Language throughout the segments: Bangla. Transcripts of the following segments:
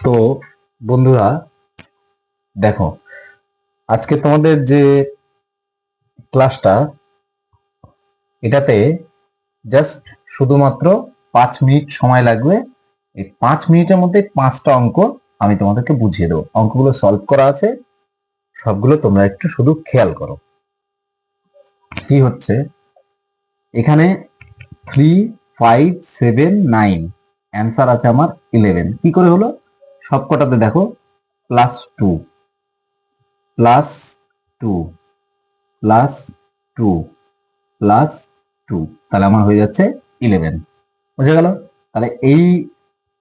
তো বন্ধুরা, দেখো, আজকে তোমাদের যে ক্লাসটা, এটাতে জাস্ট শুধুমাত্র 5 মিনিট সময় লাগবে। এই 5 মিনিটের মধ্যে 5টা অঙ্ক আমি তোমাদেরকে বুঝিয়ে দেবো। অঙ্কগুলো সলভ করা আছে, সবগুলো তোমরা একটু শুধু খেয়াল করো। কি হচ্ছে এখানে? 3, 5, 7, 9, অ্যান্সার আছে আমার 11। কি করে হলো? সবকটাতে দেখো +2, +2, +2, +2, তাহলে আমার হয়ে যাচ্ছে 11। বুঝে গেল? তাহলে এই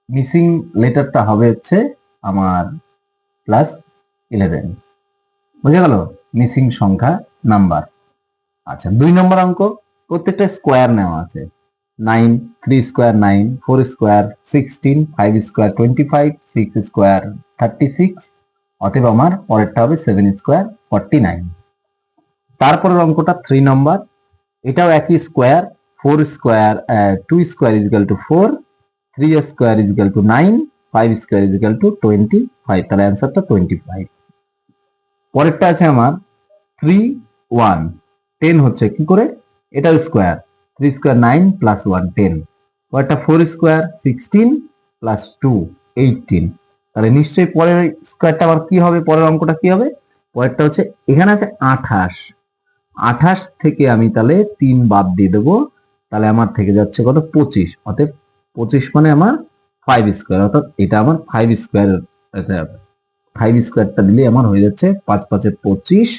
মিসিং লেটারটা হবে হচ্ছে আমার +11। বুঝে গেল? মিসিং সংখ্যা নাম্বার। আচ্ছা, 2 নম্বর অঙ্ক, প্রত্যেকটা স্কোয়ার নেওয়া আছে। 9, 3 স্কোয়ার 9, 4 স্কোয়ার 16, 5 স্কোয়ার 25, 6 স্কোয়ার 36, অতএব আমার পরেরটা হবে 7 স্কোয়ার 49। তারপরের অঙ্কটা 3 নম্বর, এটাও একই square. 4 square 2 square is equal to 4, 3 square is equal to 9, 5 square is equal to 25, তাহলে অ্যান্সারটা 25। পরেরটা আছে আমার 3, 1, 10 হচ্ছে কি করে? এটাও স্কোয়ার। 3 square 9 plus 1 10। পরেরটা 4 স্কোয়ার 16 প্লাস 2 18। তাহলে নিশ্চয়ই পরের স্কোয়ারটা আবার কি হবে? পরের অঙ্কটা কি হবে? পরেরটা হচ্ছে, এখানে আছে 28। 28 থেকে আমি তাহলে 3 বাদ দিয়ে দেবো, তাহলে আমার থেকে যাচ্ছে কত? 25। অতএব 25 মানে আমার 5 স্কোয়ার, অর্থাৎ এটা আমার 5 স্কোয়ার। 5 স্কোয়ারটা দিলে আমার হয়ে যাচ্ছে 5 5 25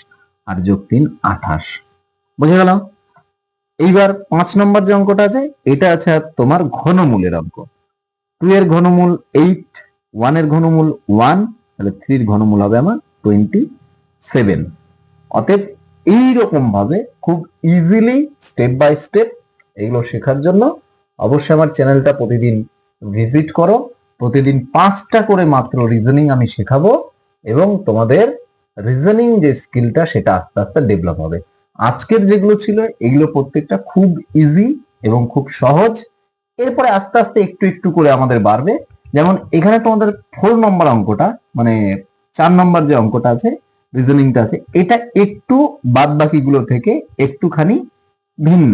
আর যোগ 3 28। বুঝে গেল? এইবার 5 নম্বর যে অঙ্কটা আছে, এটা আছে তোমার ঘনমূলের অঙ্ক। 2 এর ঘনমূল 8, 1 এর ঘনমূল 1, তাহলে 3 এর ঘনমূল হবে আমার 27। অতএব এইরকম ভাবে খুব ইজিলি স্টেপ বাই স্টেপ এগুলো শেখার জন্য অবশ্যই আমার চ্যানেলটা প্রতিদিন ভিজিট করো। প্রতিদিন 5টা করে মাত্র রিজনিং আমি শেখাবো, এবং তোমাদের রিজনিং যে স্কিলটা সেটা আস্তে আস্তে ডেভেলপ হবে। আজকের যেগুলো ছিল এগুলো প্রত্যেকটা খুব ইজি এবং খুব সহজ। এরপরে আস্তে আস্তে একটু একটু করে আমাদের বাড়বে। যেমন এখানে তোমাদের 4 নম্বর অঙ্কটা, মানে 4 নম্বর যে অঙ্কটা আছে, রিজনিংটা আছে, এটা একটু বাদ বাকিগুলো থেকে একটুখানি ভিন্ন।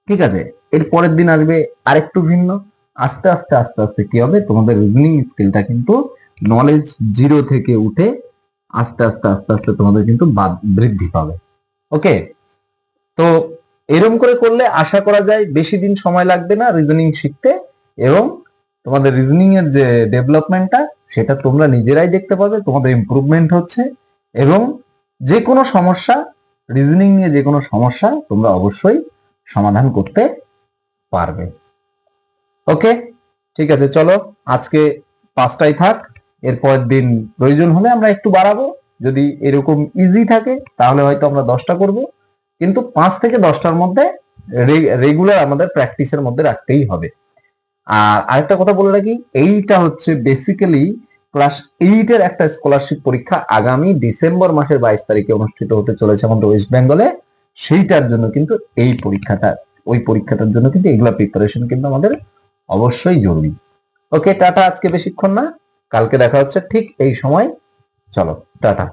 ঠিক আছে? এর পরের দিন আসবে আরেকটু ভিন্ন। আস্তে আস্তে আস্তে আস্তে কি হবে? তোমাদের রিজনিং স্কিলটা কিন্তু নলেজ 0 থেকে উঠে আস্তে আস্তে আস্তে আস্তে তোমাদের কিন্তু বৃদ্ধি পাবে। ওকে? তো এরকম করে করলে আশা করা যায় বেশি দিন সময় লাগবে না রিজনিং শিখতে, এবং তোমাদের রিজনিং এর যে ডেভেলপমেন্টটা সেটা তোমরা নিজেরাই দেখতে পাবে, তোমাদের ইমপ্রুভমেন্ট হচ্ছে। এবং যে কোনো সমস্যা, রিজনিং নিয়ে যে কোনো সমস্যা তোমরা অবশ্যই সমাধান করতে পারবে। ওকে, ঠিক আছে, চলো আজকে 5টাই থাক। এরপরের দিন প্রয়োজন হলে আমরা একটু বাড়াবো। যদি এরকম ইজি থাকে তাহলে হয়তো আমরা 10টা করব, কিন্তু 5 থেকে 10টার মধ্যে রেগুলার আমাদের প্র্যাকটিসের মধ্যে রাখতেই হবে। আর আরেকটা কথা বলে রাখি, এইটা হচ্ছে বেসিক্যালি ক্লাস 8 এর একটা স্কলারশিপ পরীক্ষা আগামী ডিসেম্বর মাসের 22 তারিখে অনুষ্ঠিত হতে চলেছে আমাদের ওয়েস্ট বেঙ্গলে। সেইটার জন্য কিন্তু এই পরীক্ষাটা, ওই পরীক্ষাটার জন্য কিন্তু এগুলা প্রিপারেশন কিন্তু আমাদের অবশ্যই জরুরি। ওকে, টাটা। আজকে বেশিক্ষণ না, কালকে দেখা হচ্ছে ঠিক এই সময়। চলো, টাটা।